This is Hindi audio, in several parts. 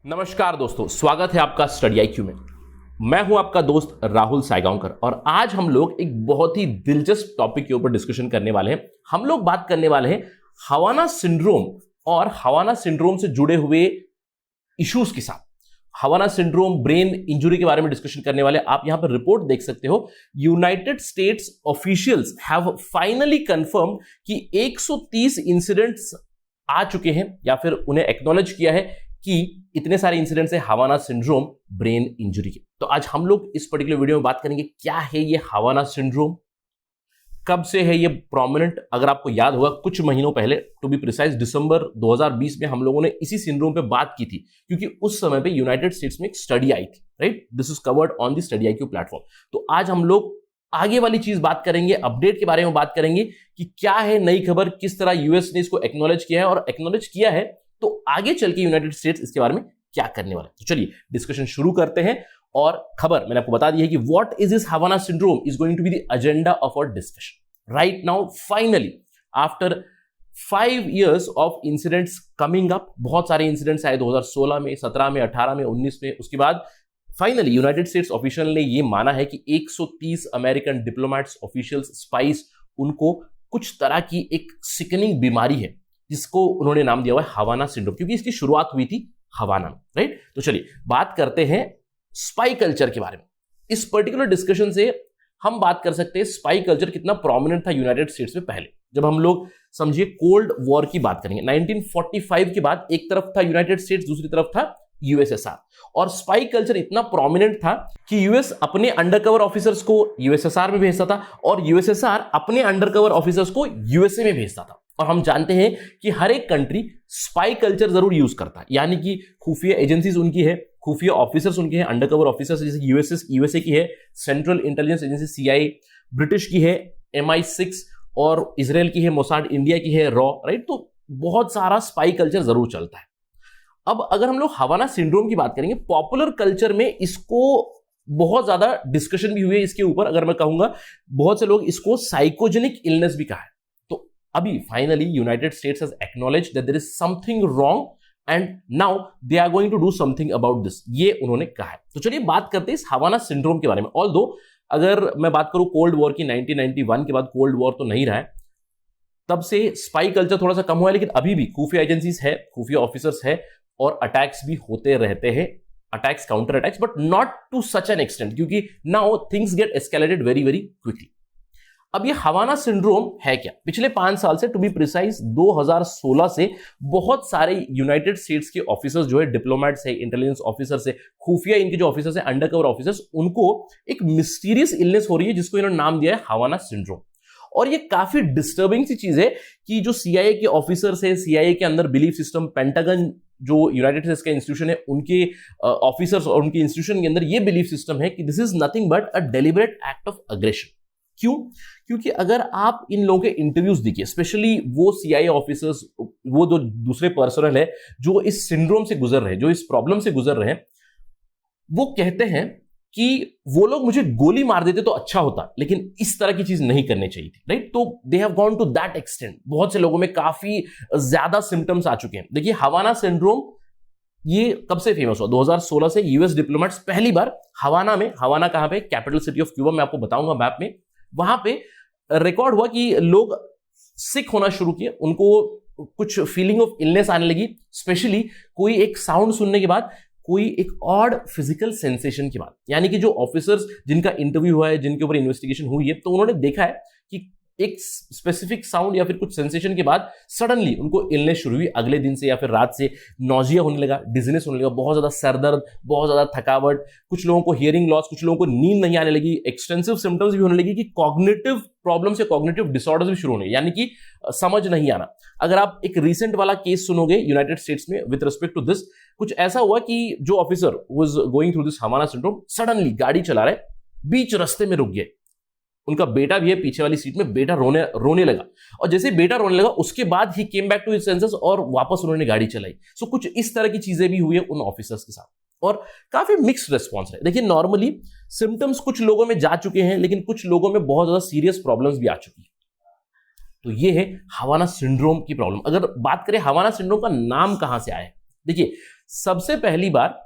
नमस्कार दोस्तों, स्वागत है आपका स्टडी IQ में। मैं हूं आपका दोस्त राहुल सायगांवकर और आज हम लोग एक बहुत ही दिलचस्प टॉपिक के ऊपर डिस्कशन करने वाले हैं। हम लोग बात करने वाले हैं हवाना सिंड्रोम और हवाना सिंड्रोम से जुड़े हुए इश्यूज के साथ। हवाना सिंड्रोम, ब्रेन इंजुरी के बारे में डिस्कशन करने वाले। आप यहां पर रिपोर्ट देख सकते हो। United states officials have finally confirm कि 130 इंसिडेंट्स आ चुके हैं या फिर उन्हें एक्नॉलेज किया है कि इतने सारे इंसिडेंट्स है हवाना सिंड्रोम, ब्रेन इंजरी के। तो आज हम लोग इस पर्टिकुलर वीडियो में बात करेंगे क्या है ये हवाना सिंड्रोम, कब से है ये प्रोमिनेंट। अगर आपको याद होगा कुछ महीनों पहले, टू बी प्रिसाइज दिसंबर 2020 में हम लोगों ने इसी सिंड्रोम पे बात की थी, क्योंकि उस समय पे यूनाइटेड स्टेट्स में एक स्टडी आई थी, right. This is covered on the study IQ platform. तो आज हम लोग आगे वाली चीज बात करेंगे, अपडेट के बारे में बात करेंगे कि क्या है नई खबर, किस तरह यूएस ने इसको एक्नॉलेज किया है, और एक्नॉलेज किया है तो आगे चल के यूनाइटेड स्टेट्स इसके बारे में क्या करने वाले हैं। तो चलिए डिस्कशन शुरू करते हैं। और खबर मैंने आपको बता दी है कि what is this Havana syndrome is going to be the agenda of our discussion right now. Finally after 5 years of incidents coming up, बहुत सारे इंसिडेंट्स आए 2016 में, 17 में, 18 में, 19 में। उसके बाद फाइनली यूनाइटेड स्टेट्स ऑफिशियल ने यह माना है कि 130 अमेरिकन डिप्लोमेट्स, ऑफिशियल्स, स्पाइस, उनको कुछ तरह की एक सिकनिंग बीमारी है जिसको उन्होंने नाम दिया हुआ है हवाना सिंड्रोम, क्योंकि इसकी शुरुआत हुई थी हवाना में, राइट। तो चलिए बात करते हैं स्पाई कल्चर के बारे में। इस पर्टिकुलर डिस्कशन से हम बात कर सकते हैं स्पाई कल्चर कितना प्रोमिनेंट था यूनाइटेड स्टेट्स में पहले। जब हम लोग समझिए कोल्ड वॉर की बात करेंगे, 1945 के बाद एक तरफ था यूनाइटेड स्टेट्स, दूसरी तरफ था USSR, और स्पाई कल्चर इतना प्रोमिनेंट था कि यूएस अपने अंडरकवर ऑफिसर्स को USSR में भेजता था और USSR अपने अंडरकवर ऑफिसर्स को USA में भेजता था। और हम जानते हैं कि हर एक कंट्री स्पाई कल्चर जरूर यूज करता है, यानी कि खुफिया एजेंसीज उनकी है, खुफिया ऑफिसर्स उनके हैं, अंडरकवर ऑफिसर्स जैसे USA की है central intelligence agency CIA, British की है MI6, और इजराइल की है मोसाड, इंडिया की है रॉ, राइट। तो बहुत सारा स्पाई कल्चर जरूर चलता है। अब अगर हम लोग हवाना सिंड्रोम की बात करेंगे, पॉपुलर कल्चर में इसको बहुत ज्यादा डिस्कशन भी हुई है इसके ऊपर। अगर मैं कहूंगा बहुत से लोग इसको साइकोजेनिक इलनेस भी कहा है। तो अभी finally United States has acknowledged that there is something wrong and now they are going to do something about this, ये उन्होंने कहा है। तो चलिए बात करते हैं इस हवाना सिंड्रोम के बारे में। ऑल्दो अगर मैं बात करूं कोल्ड वॉर की, 1991 के बाद कोल्ड वॉर तो नहीं रहा है, तब से स्पाई कल्चर थोड़ा सा कम हुआ है, लेकिन अभी भी खुफिया एजेंसीज है, खुफिया ऑफिसर्स है, और अटैक्स भी होते रहते हैं, attacks, counter attacks, but not to such an extent, क्योंकि now things get escalated very very quickly. अब ये हवाना सिंड्रोम है क्या? पिछले 5 साल से, टू बी प्रिसाइज 2016 से बहुत सारे यूनाइटेड स्टेट्स के ऑफिसर्स जो है, डिप्लोमेट्स है, इंटेलिजेंस ऑफिसर्स है, खुफिया इनके जो ऑफिसर्स है, अंडरकवर ऑफिसर्स, उनको एक मिस्टीरियस इलनेस हो रही है जिसको इन्होंने नाम दिया है हवाना सिंड्रोम। और ये काफी डिस्टर्बिंग सी चीज है कि जो CIA के ऑफिसर्स है, CIA के अंदर बिलीफ सिस्टम, पेंटागन जो यूनाइटेड स्टेट्स का इंस्टीट्यूशन है, उनके ऑफिसर्स और उनके इंस्टीट्यूशन के अंदर ये बिलीफ सिस्टम है कि this is nothing but a deliberate act of aggression. क्यों? क्योंकि अगर आप इन लोगों के इंटरव्यूज देखिए, स्पेशली वो CIA ऑफिसर्स, वो जो दूसरे पर्सनल है जो इस सिंड्रोम से गुजर रहे हैं, जो इस प्रॉब्लम से गुजर रहे हैं, वो कहते हैं कि वो लोग मुझे गोली मार देते तो अच्छा होता, लेकिन इस तरह की चीज नहीं करनी चाहिए थी, राइट। तो they have gone to that extent. बहुत से लोगों में काफी ज्यादा सिम्टम्स आ चुके हैं। देखिए हवाना सिंड्रोम ये कब से फेमस हुआ? 2016 से यूएस डिप्लोमेट्स पहली बार हवाना में, हवाना कहां पे? कैपिटल सिटी ऑफ क्यूबा, मैं आपको बताऊंगा मैप में। वहां पे रिकॉर्ड हुआ कि लोग सिक होना शुरू किए, उनको कुछ फीलिंग ऑफ इलनेस आने लगी, स्पेशली कोई एक साउंड सुनने के बाद, कोई एक ऑड फिजिकल सेंसेशन की बात, यानी कि जो ऑफिसर्स जिनका इंटरव्यू हुआ है, जिनके ऊपर इन्वेस्टिगेशन हुई है, तो उन्होंने देखा है कि एक स्पेसिफिक साउंड या फिर कुछ सेंसेशन के बाद सडनली उनको इलनेस शुरू हुई। अगले दिन से या फिर रात से नॉजिया होने लगा, डिजीनेस होने लगा, बहुत ज्यादा सरदर्द, बहुत ज्यादा थकावट, कुछ लोगों को हियरिंग लॉस, कुछ लोगों को नींद नहीं आने लगी, एक्सटेंसिव सिम्टम्स भी होने लगी कि कॉग्निटिव प्रॉब्लम्स या कॉग्निटिव डिसऑर्डर्स भी शुरू होने, यानी कि समझ नहीं आना। अगर आप एक रिसेंट वाला केस सुनोगे यूनाइटेड स्टेट्स में विद रिस्पेक्ट टू दिस, कुछ ऐसा हुआ कि जो officer was going through this Havana syndrome, suddenly गाड़ी चला रहे, बीच रास्ते में रुक गए। उनका बेटा भी है पीछे वाली सीट में, बेटा रोने लगा, और जैसे बेटा रोने लगा उसके बाद ही came back to his senses और वापस उन्होंने गाड़ी चलाई। सो कुछ इस तरह की चीजें भी हुई है उन ऑफिसर्स के साथ, और काफी मिक्स्ड रिस्पॉन्स है। देखिए नॉर्मली सिम्टम्स कुछ लोगों में जा चुके हैं, लेकिन कुछ लोगों में बहुत ज्यादा सीरियस प्रॉब्लम्स भी आ चुकी है। तो ये है हवाना सिंड्रोम की प्रॉब्लम। अगर बात करें हवाना सिंड्रोम का नाम कहां से आया है, देखिए सबसे पहली बार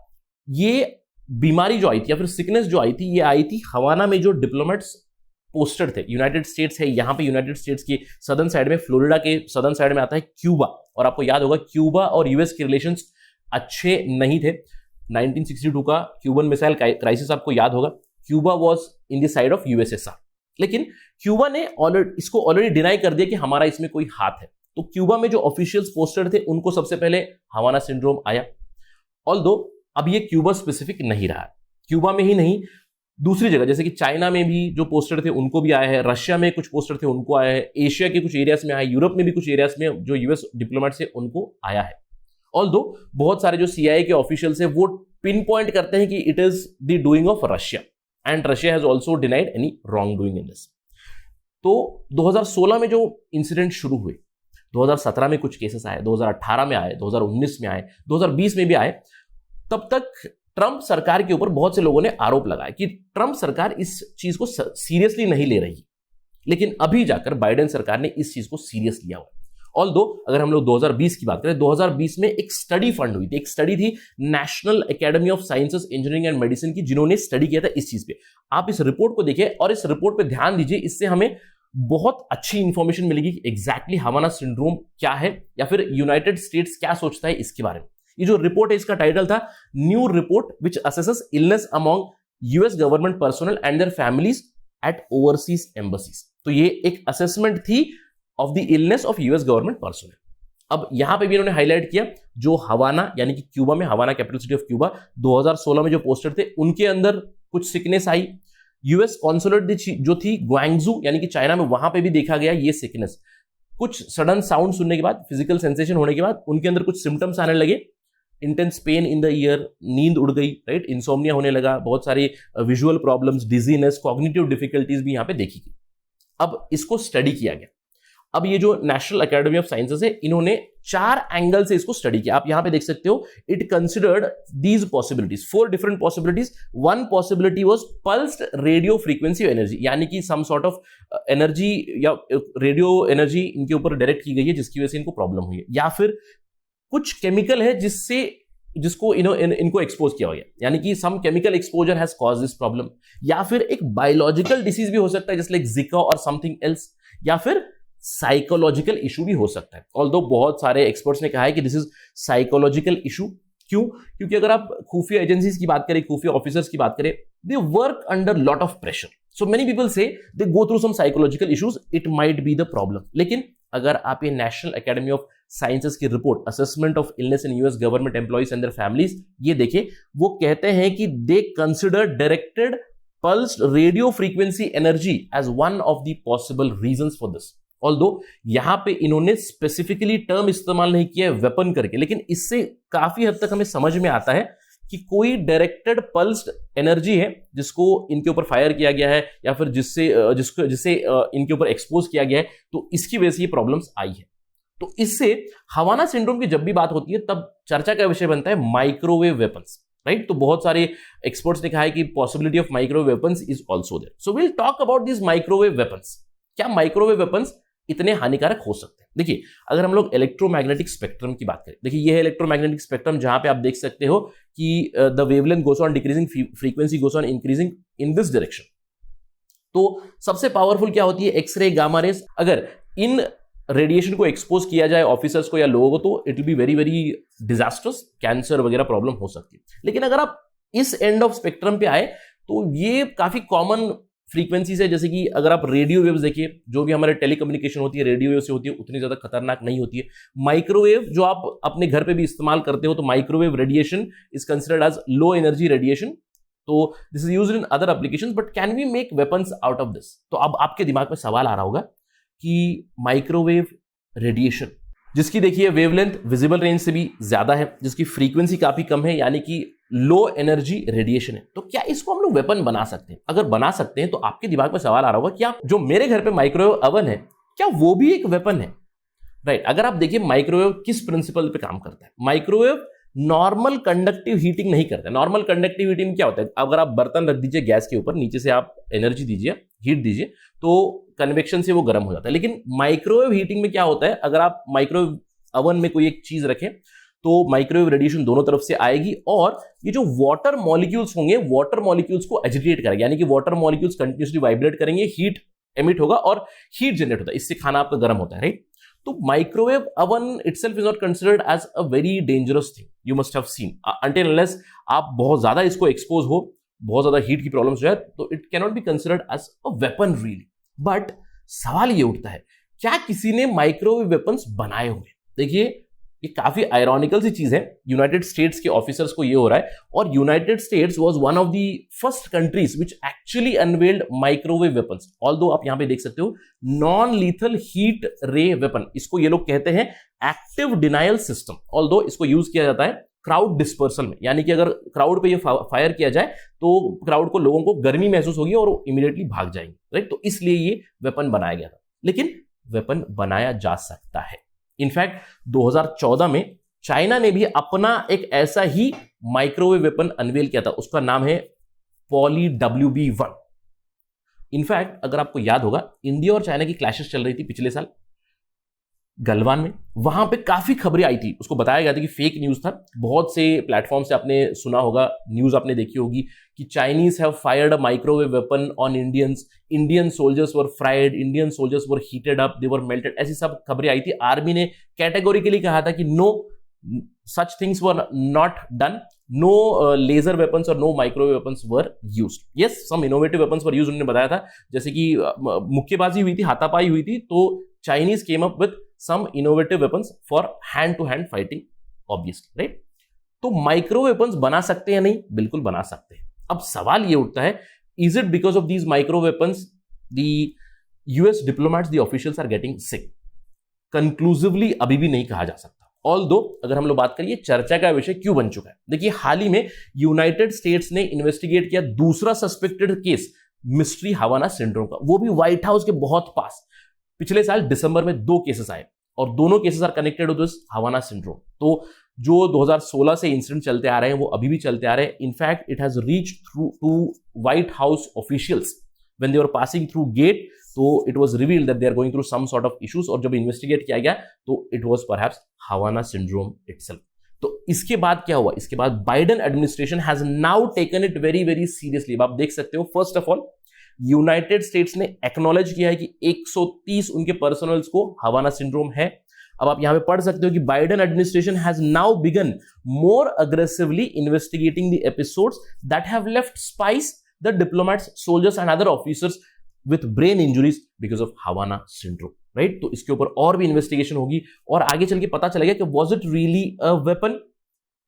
ये बीमारी जो आई थी या फिर सिकनेस जो आई थी, ये आई थी हवाना में जो डिप्लोमेट्स पोस्टेड थे। यूनाइटेड स्टेट्स है, यहां पे यूनाइटेड स्टेट्स के सदर्न साइड में, फ्लोरिडा के सदर्न साइड में आता है क्यूबा, और आपको याद होगा क्यूबा और यूएस के रिलेशंस अच्छे नहीं थे। 1962 का क्यूबन मिसाइल क्राइसिस आपको याद होगा, Cuba was in the side of USSR, लेकिन क्यूबा ने इसको ऑलरेडी डिनाई कर दिया कि हमारा इसमें कोई हाथ है। तो क्यूबा में जो ऑफिशियल्स पोस्टेड थे उनको सबसे पहले हवाना सिंड्रोम आया, ऑल्दो अब ये क्यूबा स्पेसिफिक नहीं रहा, क्यूबा में ही नहीं दूसरी जगह जैसे कि चाइना में भी जो पोस्टेड थे उनको भी आया है, रशिया में कुछ पोस्टेड थे उनको आया है, एशिया के कुछ एरियाज में आया, यूरोप में भी कुछ एरियाज में जो यूएस डिप्लोमेट्स है उनको आया है। ऑल्दो बहुत सारे जो सीआईए के ऑफिशियल्स हैं वो पिन पॉइंट करते हैं कि it is the doing of Russia, and Russia has also denied any wrong doing in this. तो 2016 में जो इंसिडेंट शुरू हुए, 2017 में कुछ केसेस आए, 2018 में आए, 2019 में आए, 2020 में भी आए, तब तक ट्रंप सरकार के ऊपर बहुत से लोगों ने आरोप लगाया कि ट्रंप सरकार इस चीज को सीरियसली नहीं ले रही, लेकिन अभी जाकर बाइडेन सरकार ने इस चीज को सीरियस लिया हुआ है। ऑल्दो अगर हम लोग 2020 की बात करें, 2020 में एक स्टडी फंड हुई थी, एक स्टडी थी national academy of sciences engineering and medicine की, जिन्होंने स्टडी किया था इस चीज पे। आप इस रिपोर्ट को देखिए और इस रिपोर्ट पे ध्यान दीजिए, इससे हमें बहुत अच्छी इंफॉर्मेशन मिलेगी कि एग्जैक्टली हवाना सिंड्रोम क्या है या फिर यूनाइटेड स्टेट्स क्या सोचता है इसके बारे में। ये जो रिपोर्ट है इसका टाइटल था new report which assesses illness among US government personnel and their families at overseas embassies. तो ये एक असेसमेंट थी of the illness of US government personnel. अब यहां पे भी इन्होंने हाईलाइट किया जो हवाना यानी कि क्यूबा में, हवाना कैपिटल सिटी ऑफ क्यूबा, 2016 में जो पोस्टेड थे उनके अंदर कुछ सिकनेस आई। यूएस कॉन्सुलेट जो थी ग्वांगजू यानी कि चाइना में, वहां पे भी देखा गया ये सिकनेस। कुछ सडन साउंड सुनने के बाद, फिजिकल सेंसेशन होने के बाद उनके अंदर कुछ सिम्टम्स आने लगे, intense pain in the year, नींद उड़ गई, राइट, इंसोम्निया होने लगा, बहुत सारी visual problems, dizziness, cognitive difficulties भी यहां पे देखी गई। अब इसको स्टडी किया गया। अब ये जो नेशनल एकेडमी ऑफ साइंसेस है, इन्होंने 4 एंगल से इसको स्टडी किया। आप यहां पे देख सकते हो, it considered these possibilities, 4 different possibilities. One possibility was pulsed radio frequency energy, यानी कि सम सॉर्ट ऑफ एनर्जी या रेडियो एनर्जी इनके ऊपर डायरेक्ट की गई है जिसकी वजह से इनको प्रॉब्लम हुई है, या फिर कुछ केमिकल है जिसको इनको एक्सपोज किया गया, यानी कि some chemical exposure has cause this problem, या फिर एक बायोलॉजिकल डिसीज भी हो सकता है जैसे लाइक जिका और समथिंग एल्स, या फिर साइकोलॉजिकल इशू भी हो सकता है। ऑल्दो बहुत सारे एक्सपर्ट्स ने कहा है कि दिस इज साइकोलॉजिकल इशू। क्यों? क्योंकि अगर आप खुफिया एजेंसीज की बात करें, खुफिया ऑफिसर्स की बात करें, they work under lot of pressure, so many people so they go through some psychological issues, it might be the problem. लेकिन अगर आप ये नेशनल एकेडमी ऑफ साइंसेस की report assessment of illness in US government employees and their families, ये देखें, वो कहते हैं कि they consider directed pulsed radio frequency energy as one of the possible reasons for this. Although यहां पे इन्होंने स्पेसिफिकली टर्म इस्तेमाल नहीं किया है वेपन करके, लेकिन इससे काफी हद तक हमें समझ में आता है कि कोई डायरेक्टेड पल्स्ड एनर्जी है जिसको इनके ऊपर फायर किया गया है या फिर जिससे इनके ऊपर एक्सपोज किया गया है, तो इसकी वजह से ये प्रॉब्लम्स आई है। तो इससे हवाना सिंड्रोम की जब भी बात होती है तब चर्चा का विषय बनता है माइक्रोवेव वेपन्स, राइट। तो बहुत सारे एक्सपर्ट्स ने कहा है कि possibility of microwave weapons is also there. So will talk about this microwave weapons. क्या माइक्रोवेव वेपन्स इतने हानिकारक हो सकते हैं? देखिए, अगर हम लोग इलेक्ट्रोमैग्नेटिक स्पेक्ट्रम की बात करें, देखिए ये है इलेक्ट्रोमैग्नेटिक स्पेक्ट्रम, जहां पे आप देख सकते हो कि the wavelength goes on decreasing, frequency goes on increasing in this direction. तो सबसे पावरफुल क्या होती है? X-ray, gamma rays. अगर इन रेडिएशन को एक्सपोज किया जाए ऑफिसर्स को या लोगों को, तो it will be very very disasters, cancer वगैरह प्रॉब्लम हो सकती है। लेकिन अगर आप इस एंड ऑफ स्पेक्ट्रम पे आए तो ये काफी कॉमन फ्रीक्वेंसीज है, जैसे कि अगर आप रेडियो वेव्स देखिए, जो भी हमारे टेलीकम्युनिकेशन होती है रेडियो वेव से होती है, उतनी ज्यादा खतरनाक नहीं होती है। माइक्रोवेव जो आप अपने घर पे भी इस्तेमाल करते हो, तो microwave radiation is considered as low energy radiation. तो this is used in other applications, but can we make weapons out of this? तो अब आपके दिमाग में सवाल आ रहा होगा कि माइक्रोवेव रेडिएशन, जिसकी देखिए वेवलेंथ विजिबल रेंज से भी ज्यादा है, जिसकी फ्रीक्वेंसी काफी कम है, यानी कि लो एनर्जी रेडिएशन है, तो क्या इसको हम लोग वेपन बना सकते हैं? अगर बना सकते हैं तो आपके दिमाग में सवाल आ रहा होगा, क्या जो मेरे घर पे माइक्रोवेव ओवन है, क्या वो भी एक वेपन है? राइट। अगर आप देखिए माइक्रोवेव किस प्रिंसिपल पे काम करता है, माइक्रोवेव नॉर्मल कंडक्टिव हीटिंग नहीं करता है। नॉर्मल कंडक्टिव हीटिंग में क्या होता है? अगर आप बर्तन रख दीजिए गैस के ऊपर, नीचे से आप एनर्जी दीजिए, हीट दीजिए, तो कन्वेक्शन से वो गर्म हो जाता है। लेकिन माइक्रोवेव हीटिंग में क्या होता है? अगर आप माइक्रोवेव ओवन में कोई एक चीज रखें तो माइक्रोवेव रेडिएशन दोनों तरफ से आएगी और ये जो वाटर मॉलिक्यूल्स होंगे वाटर मॉलिक्यूल्स को एजिटेट करेंगे, यानी कि वाटर मॉलिक्यूल्स कंटिन्यूसली वाइब्रेट करेंगे, हीट एमिट होगा और हीट जनरेट होता है, इससे खाना आपका गर्म होता है, राइट। तो microwave oven itself is not considered as a very dangerous thing, you must have seen, until unless आप बहुत ज्यादा इसको एक्सपोज हो, बहुत ज्यादा हीट की प्रॉब्लम हो जाए, तो it cannot be considered as a weapon really. But सवाल ये उठता है, क्या किसी ने माइक्रोवेव वेपन्स बनाए हुए? देखिए, ये काफी आयरॉनिकल सी चीज है, यूनाइटेड स्टेट्स के ऑफिसर्स को ये हो रहा है, और United states was one of the first countries which actually unveiled microwave weapons. Although आप यहां पे देख सकते हो नॉन लीथल हीट रे वेपन, इसको ये लोग कहते हैं एक्टिव डिनायल सिस्टम। ऑल्दो इसको यूज किया जाता है क्राउड डिस्पर्सल में, यानी कि अगर क्राउड पे ये फायर किया जाए तो क्राउड को, लोगों को गर्मी महसूस होगी और वो इमीडिएटली भाग जाएंगे, राइट। तो इसलिए ये वेपन बनाया गया था, लेकिन वेपन बनाया जा सकता है। इनफैक्ट 2014 में चाइना ने भी अपना एक ऐसा ही माइक्रोवेव वेपन अनवेल किया था, उसका नाम है पॉली WB1। इनफैक्ट अगर आपको याद होगा, इंडिया और चाइना की क्लैशेस चल रही थी पिछले साल गलवान में, वहां पे काफी खबरें आई थी, उसको बताया गया था कि फेक न्यूज था। बहुत से प्लेटफॉर्म से आपने सुना होगा, न्यूज आपने देखी होगी कि Chinese have fired a microwave weapon on Indians, Indian soldiers were fried, Indian soldiers were heated up, they were melted, ऐसी सब खबरें आई थी। आर्मी ने कैटेगोरिकली कहा था कि no such things were not done, no laser weapons or no microwave weapons were used. Yes, some innovative weapons were used, उन्होंने बताया था, जैसे कि मुक्केबाजी हुई थी, हाथापाई हुई थी, तो Chinese came up with some innovative weapons for hand to hand fighting, obviously, right. तो माइक्रोवेव वेपन्स बना सकते हैं? नहीं, बिल्कुल बना सकते हैं। अब सवाल ये उठता है, is it because of these microwave weapons the US diplomats, the officials are getting sick? Conclusively अभी भी नहीं कहा जा सकता। ऑल्दो अगर हम लोग बात करिए चर्चा का विषय क्यों बन चुका है, देखिए हाल ही में यूनाइटेड स्टेट्स ने इन्वेस्टिगेट किया दूसरा सस्पेक्टेड केस मिस्ट्री हवाना सिंड्रोम का, वो भी व्हाइट हाउस के बहुत पास। पिछले साल दिसंबर में 2 केसेस आए और दोनों cases are connected to this Havana syndrome. तो जो 2016 से इंसिडेंट चलते आ रहे हैं वो अभी भी चलते आ रहे हैं। In fact it has reached through to White House officials when they were passing through gate, तो it was revealed that they are going through some sort of issues, और जब इन्वेस्टिगेट किया गया तो it was perhaps Havana syndrome itself. तो इसके बाद क्या हुआ? इसके बाद Biden administration has now taken it very very seriously. आप देख सकते हो, first of all United States ने एक्नॉलेज किया है कि 130 उनके पर्सनल्स को हवाना सिंड्रोम है। अब आप यहां पे पढ़ सकते हो कि Biden administration has now begun more aggressively investigating the episodes that have left spies the diplomats, soldiers and other officers with brain injuries because of Havana syndrome, right? तो इसके ऊपर और भी इन्वेस्टिगेशन होगी और आगे चल के पता चलेगा कि was it really a weapon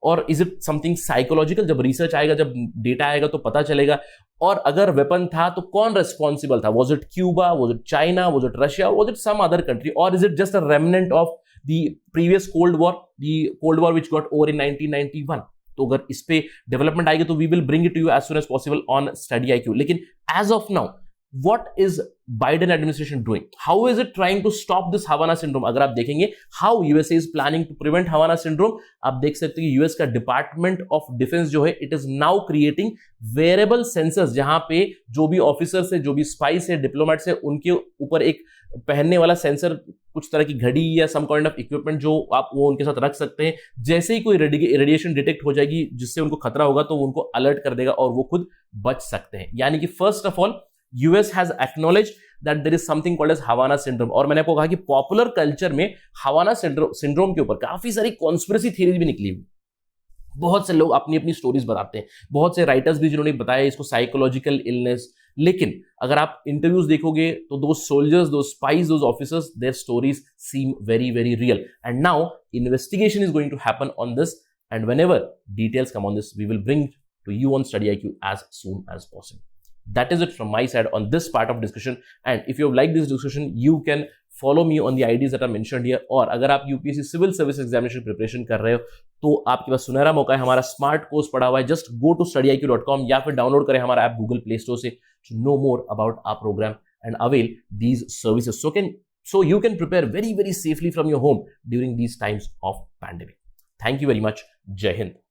or is it something psychological। जब रिसर्च आएगा, जब डेटा आएगा तो पता चलेगा। और अगर वेपन था तो कौन रेस्पॉन्सिबल था? was it Cuba, was it China, was it Russia, or was it some other country, or is it just a remnant of the previous Cold War, the Cold War which got over in 1991? तो अगर इस पे डेवलपमेंट आएगी तो we will bring it to you as soon as possible on Study IQ। लेकिन as of now what is Biden administration doing? How is it trying to stop this Havana syndrome? अगर आप देखेंगे how USA is planning to prevent Havana syndrome, आप देख सकते हैं कि US का डिपार्टमेंट ऑफ डिफेंस जो है, it is now creating wearable sensors, जहां पे जो भी ऑफिसर्स है, जो भी स्पाइस है, डिप्लोमेट्स है, उनके ऊपर एक पहनने वाला सेंसर, कुछ तरह की घड़ी या सम काइंड ऑफ इक्विपमेंट जो आप वो उनके साथ रख सकते हैं। जैसे ही कोई रेडिएशन डिटेक्ट हो जाएगी जिससे उनको खतरा होगा तो उनको अलर्ट कर देगा और वो खुद बच सकते हैं। यानी कि first of all US has acknowledged that there is something called as Havana syndrome। और मैंने आपको कहा कि पॉपुलर कल्चर में हवाना सिंड्रोम के ऊपर काफी सारी कॉन्स्पिरेसी थ्योरीज भी निकली हुई। बहुत से लोग अपनी अपनी स्टोरीज बताते हैं, बहुत से राइटर्स भी जिन्होंने बताया इसको साइकोलॉजिकल इलनेस। लेकिन अगर आप इंटरव्यूज देखोगे तो दो सोल्जर्स, दो स्पाइस, दो officers, their stories seem very very real. And now investigation is going to happen on this, and whenever details come on this we will bring to you on Study IQ as soon as possible। That is it from my side on this part of discussion, and if you have liked this discussion you can follow me on the IDs that are mentioned here। और अगर आप UPSC civil service examination preparation कर रहे हो तो आपके पास सुनहरा मौका है, हमारा स्मार्ट कोर्स पड़ा हुआ है। जस्ट गो टू studyiq.com या फिर डाउनलोड करें हमारा ऐप गूगल प्ले स्टोर से to know more about our program and avail these services so you can prepare very very safely from your home during these times of pandemic। Thank you very much। Jai Hind।